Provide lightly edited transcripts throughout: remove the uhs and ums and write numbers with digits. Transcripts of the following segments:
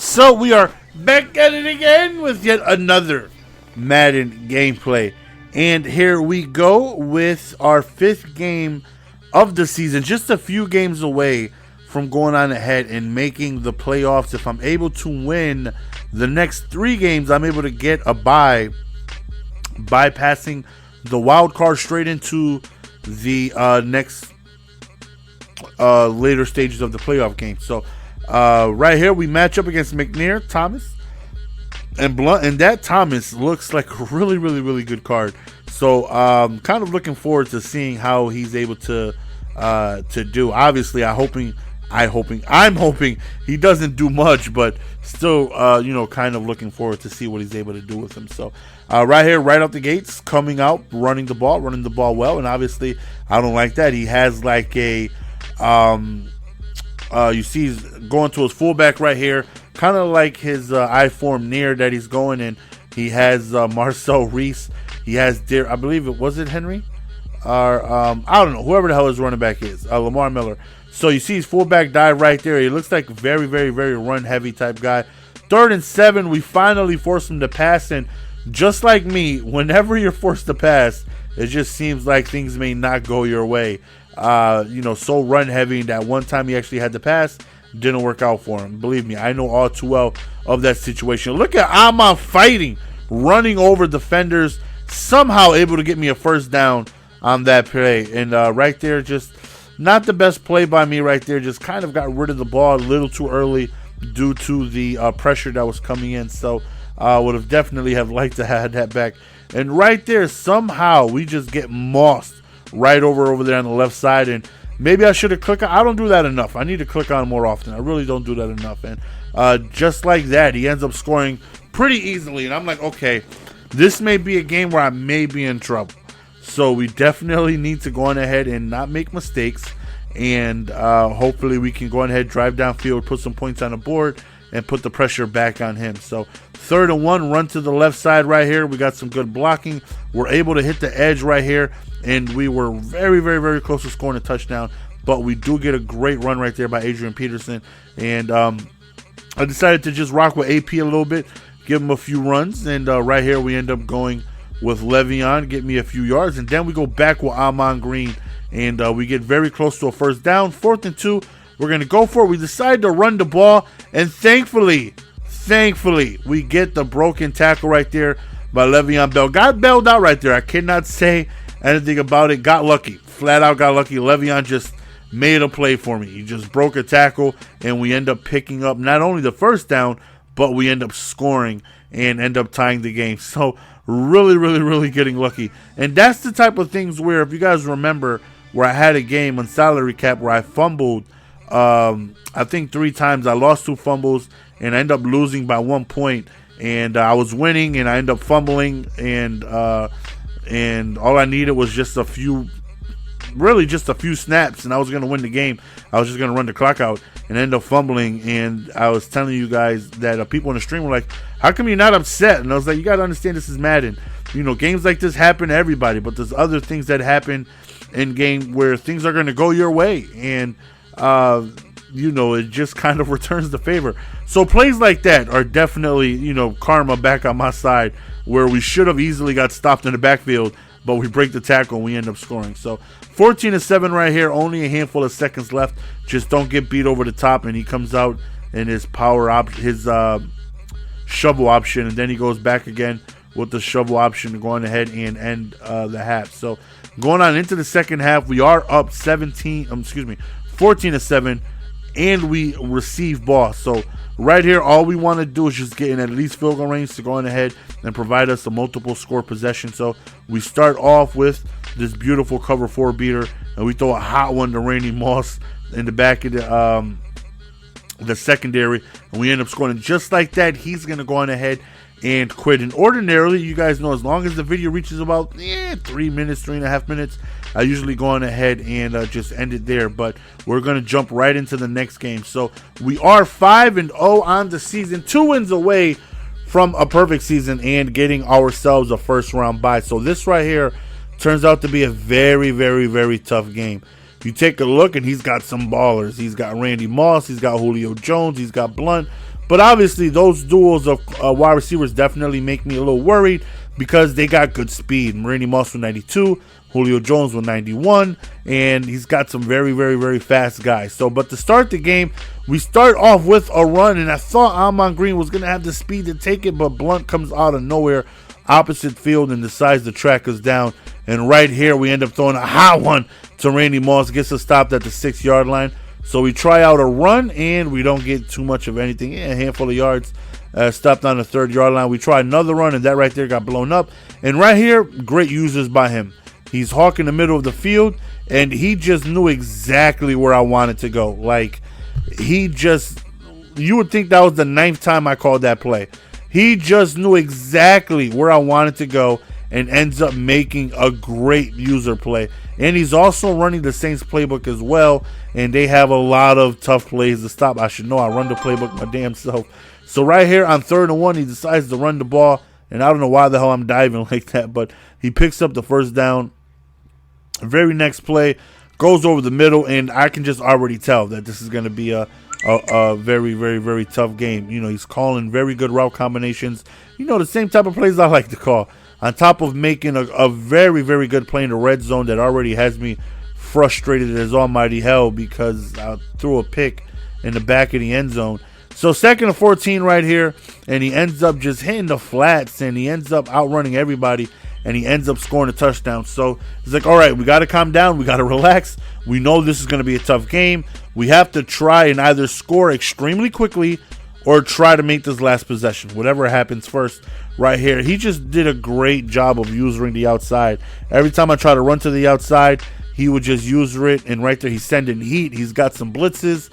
So we are back at it again with yet another Madden gameplay. And here we go with our 5th game of the season. Just a few games away from going on ahead and making the playoffs. If I'm able to win the next 3 games, I'm able to get a bye, bypassing the wild card straight into the next later stages of the playoff game. So right here we match up against McNair, Thomas, and Blunt, and that Thomas looks like a really good card. So kind of looking forward to seeing how he's able to do. Obviously, I'm hoping he doesn't do much, but still, kind of looking forward to see what he's able to do with him. So right here, right out the gates, coming out, running the ball well, and obviously, I don't like that. He has like a you see he's going to his fullback right here, kind of like his I-form near that he's going in. He has Marcel Reese. He has I believe it was Henry, or I don't know, whoever the hell his running back is, Lamar Miller. So you see his fullback dive right there. He looks like a very run heavy type guy. 3rd and 7, we finally force him to pass, and just like me, whenever you're forced to pass, it just seems like things may not go your way. So run heavy. That one time he actually had to pass, didn't work out for him. Believe me, I know all too well of that situation. Look at Amon fighting, running over defenders, somehow able to get me a first down on that play. And right there, just not the best play by me right there. Just kind of got rid of the ball a little too early due to the pressure that was coming in. So would have definitely have liked to have that back. And right there, somehow we just get mossed right over there on the left side. And maybe I should have clicked on. I don't do that enough. I need to click on more often. I really don't do that enough. And just like that, he ends up scoring pretty easily. And I'm like, okay, this may be a game where I may be in trouble. So we definitely need to go on ahead and not make mistakes. And hopefully we can go on ahead, drive downfield, put some points on the board, and put the pressure back on him. So 3rd and 1, run to the left side right here. We got some good blocking. We're able to hit the edge right here. And we were very close to scoring a touchdown. But we do get a great run right there by Adrian Peterson. And I decided to just rock with AP a little bit, give him a few runs. And right here we end up going with Le'Veon, get me a few yards. And then we go back with Amon Green. And we get very close to a first down. 4th and 2, we're going to go for it. We decide to run the ball. And thankfully, we get the broken tackle right there by Le'Veon Bell. Got bailed out right there. I cannot say anything about it. Got lucky. Flat out got lucky. Le'Veon just made a play for me. He just broke a tackle, and we end up picking up not only the first down, but we end up scoring and end up tying the game. So really getting lucky. And that's the type of things where, if you guys remember, where I had a game on salary cap where I fumbled, I think 3 times. I lost 2 fumbles, and I ended up losing by 1 point. And I was winning, and I ended up fumbling, and all I needed was just a few snaps, and I was going to win the game. I was just going to run the clock out and end up fumbling. And I was telling you guys that people in the stream were like, how come you're not upset? And I was like, you got to understand, this is Madden. Games like this happen to everybody, but there's other things that happen in game where things are going to go your way. And, it just kind of returns the favor. So plays like that are definitely, karma back on my side, where we should have easily got stopped in the backfield, but we break the tackle and we end up scoring. So 14-7 right here, only a handful of seconds left. Just don't get beat over the top. And he comes out in his shovel option, and then he goes back again with the shovel option, going ahead and end the half. So going on into the second half, we are up 14-7, and we receive ball. So right here, all we want to do is just get in at least field goal range to go on ahead and provide us a multiple score possession. So we start off with this beautiful cover 4 beater, and we throw a hot one to Randy Moss in the back of the secondary, and we end up scoring. Just like that, he's going to go on ahead and quit. And ordinarily, you guys know, as long as the video reaches about 3 minutes, 3.5 minutes, I usually go on ahead and just end it there. But we're going to jump right into the next game. So we are 5-0 on the season, 2 wins away from a perfect season and getting ourselves a first round bye. So this right here turns out to be a very tough game. You take a look, and he's got some ballers. He's got Randy Moss, he's got Julio Jones, he's got Blunt, But obviously, those duels of wide receivers definitely make me a little worried because they got good speed. Randy Moss with 92, Julio Jones with 91, and he's got some very, very, very fast guys. So, but to start the game, we start off with a run, and I thought Ahman Green was going to have the speed to take it, but Blunt comes out of nowhere, opposite field, and decides to track us down. And right here, we end up throwing a hot one to Randy Moss, gets us stopped at the 6-yard line. So we try out a run, and we don't get too much of anything. A handful of yards, stopped on the 3rd-yard line. We try another run, and that right there got blown up. And right here, great users by him. He's hawking the middle of the field, and he just knew exactly where I wanted to go. Like, you would think that was the 9th time I called that play. He just knew exactly where I wanted to go and ends up making a great user play. And he's also running the Saints playbook as well, and they have a lot of tough plays to stop. I should know. I run the playbook my damn self. So right here on 3rd and 1, he decides to run the ball, and I don't know why the hell I'm diving like that, but he picks up the 1st down. Very next play goes over the middle, and I can just already tell that this is going to be a very, very, very tough game. You know, he's calling very good route combinations. You know, the same type of plays I like to call. On top of making a very, very good play in the red zone that already has me frustrated as almighty hell because I threw a pick in the back of the end zone. So 2nd and 14 right here, and he ends up just hitting the flats, and he ends up outrunning everybody, and he ends up scoring a touchdown. So he's like, all right, we got to calm down. We got to relax. We know this is going to be a tough game. We have to try and either score extremely quickly or try to make this last possession, whatever happens first. Right here, he just did a great job of usering the outside. Every time I try to run to the outside, he would just user it, and right there he's sending heat. He's got some blitzes.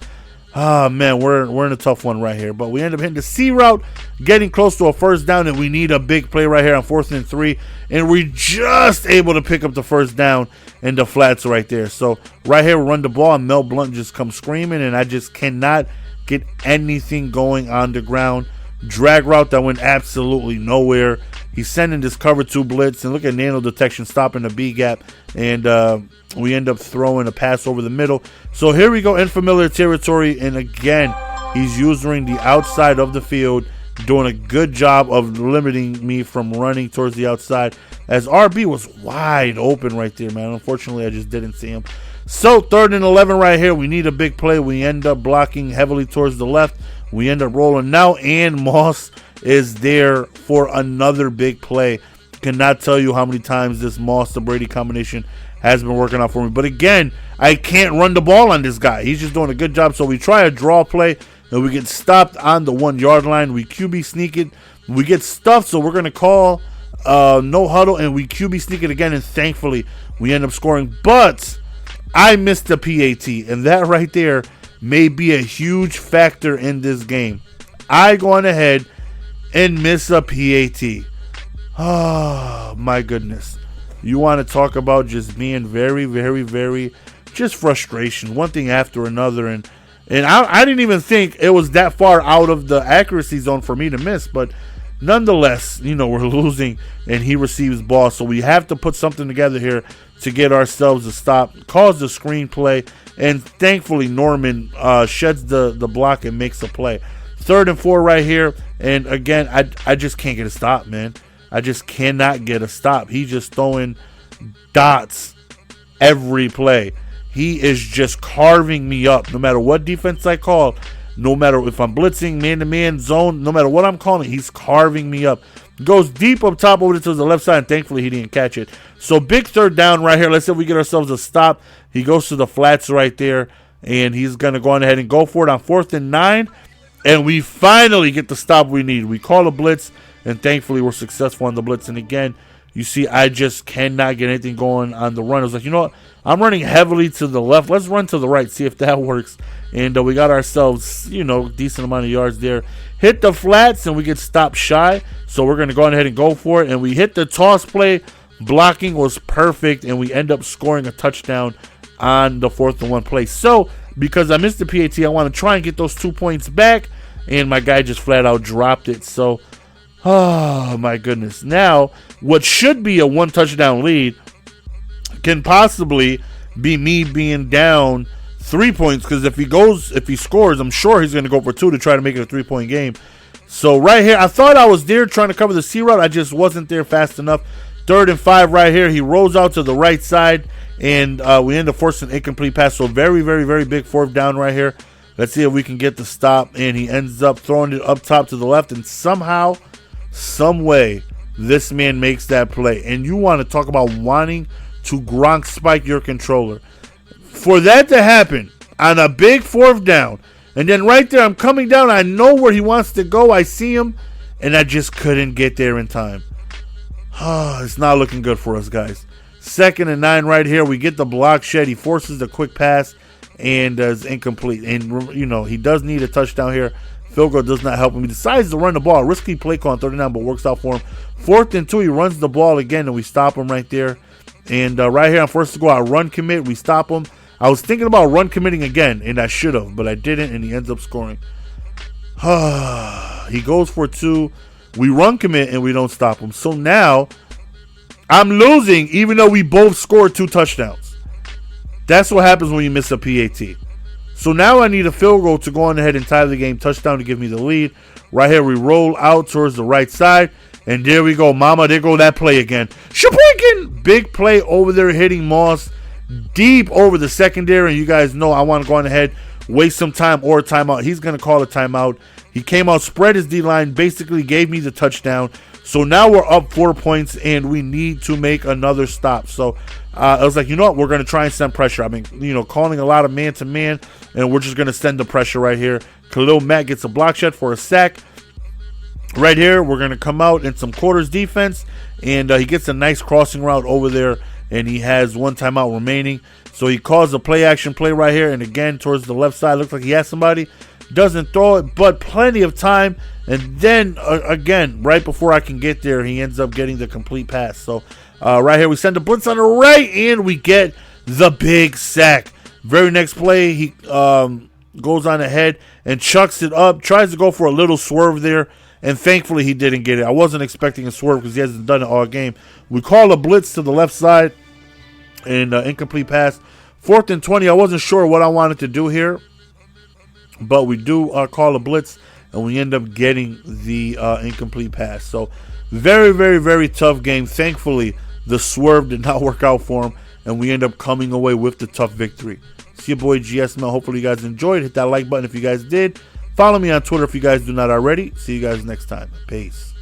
Oh man, we're in a tough one right here, but we end up hitting the C route, getting close to a 1st down, and we need a big play right here on 4th and 3, and we're just able to pick up the 1st down in the flats right there. So right here, we run the ball, and Mel Blount just comes screaming, and I just cannot get anything going on the ground. Drag route that went absolutely nowhere. He's sending this cover 2 blitz, and look at nano detection stopping the B gap, and we end up throwing a pass over the middle. So here we go in familiar territory, and again, he's using the outside of the field, doing a good job of limiting me from running towards the outside, as RB was wide open right there, man. Unfortunately, I just didn't see him. So 3rd and 11 right here. We need a big play. We end up blocking heavily towards the left. We end up rolling now, and Moss is there for another big play. Cannot tell you how many times this Moss to Brady combination has been working out for me. But again, I can't run the ball on this guy. He's just doing a good job. So we try a draw play, and we get stopped on the 1-yard line. We QB sneak it. We get stuffed, so we're going to call no huddle, and we QB sneak it again, and thankfully we end up scoring. But I missed the PAT, and that right there may be a huge factor in this game. I go on ahead and miss a PAT. Oh, my goodness. You want to talk about just being very, very, very, just frustration. One thing after another. And I didn't even think it was that far out of the accuracy zone for me to miss. But nonetheless, you know, we're losing, and he receives ball. So we have to put something together here to get ourselves a stop, cause the screenplay, and thankfully Norman sheds the block and makes a play. 3rd and 4 right here, and again, I just can't get a stop, man. I just cannot get a stop. He's just throwing dots every play. He is just carving me up. No matter what defense I call, no matter if I'm blitzing, man-to-man, zone, no matter what I'm calling, he's carving me up. Goes deep up top over to the left side, and thankfully he didn't catch it. So big 3rd down right here. Let's say we get ourselves a stop. He goes to the flats right there, and he's going to go on ahead and go for it on 4th and 9. And we finally get the stop we need. We call a blitz, and thankfully we're successful on the blitz. And again, you see, I just cannot get anything going on the run. I was like, you know what? I'm running heavily to the left. Let's run to the right, see if that works. And we got ourselves, you know, decent amount of yards there. Hit the flats, and we get stopped shy. So we're going to go ahead and go for it. And we hit the toss play. Blocking was perfect, and we end up scoring a touchdown on the 4th and 1 play. So because I missed the PAT, I want to try and get those 2 points back. And my guy just flat out dropped it. So, oh my goodness. Now, what should be a 1 touchdown lead can possibly be me being down 3 points, because if he scores, I'm sure he's going to go for 2 to try to make it a 3-point game. So right here, I thought I was there trying to cover the C route. I just wasn't there fast enough. 3rd and 5 right here. He rolls out to the right side, and we end up forcing an incomplete pass. So very, very, very big 4th down right here. Let's see if we can get the stop, and he ends up throwing it up top to the left, and somehow, some way, this man makes that play. And you want to talk about wanting to Gronk spike your controller. For that to happen on a big 4th down, and then right there, I'm coming down. I know where he wants to go. I see him, and I just couldn't get there in time. It's not looking good for us, guys. 2nd and 9 right here. We get the block shed. He forces the quick pass and is incomplete. And, you know, he does need a touchdown here. Field goal does not help him. He decides to run the ball. Risky play call on 39, but works out for him. 4th and 2, he runs the ball again, and we stop him right there. And right here on 1st to go, I run commit. We stop him. I was thinking about run committing again, and I should have, but I didn't, and he ends up scoring. He goes for 2. We run commit, and we don't stop him. So now, I'm losing, even though we both scored 2 touchdowns. That's what happens when you miss a PAT. So now I need a field goal to go on ahead and tie the game. Touchdown to give me the lead. Right here, we roll out towards the right side. And there we go, mama. There go that play again. Sheboygan! Big play over there hitting Moss deep over the secondary. And you guys know I want to go on ahead, waste some time or a timeout. He's going to call a timeout. He came out, spread his D-line, basically gave me the touchdown. So now we're up 4 points, and we need to make another stop. So I was like, you know what? We're going to try and send pressure. I mean, you know, calling a lot of man-to-man, and we're just going to send the pressure right here. Khalil Mack gets a block shed for a sack. Right here, we're going to come out in some quarters defense, and he gets a nice crossing route over there, and he has 1 timeout remaining. So he calls a play-action play right here, and again, towards the left side, looks like he has somebody. Doesn't throw it, but plenty of time. And then, again, right before I can get there, he ends up getting the complete pass. So right here, we send a blitz on the right, and we get the big sack. Very next play, he goes on ahead and chucks it up, tries to go for a little swerve there, and thankfully he didn't get it. I wasn't expecting a swerve because he hasn't done it all game. We call a blitz to the left side, and incomplete pass. 4th and 20, I wasn't sure what I wanted to do here, but we do call a blitz, and we end up getting the incomplete pass. So very, very, very tough game. Thankfully, the swerve did not work out for him, and we end up coming away with the tough victory. It's your boy GS Mel. Hopefully you guys enjoyed. Hit that like button if you guys did. Follow me on Twitter if you guys do not already. See you guys next time. Peace.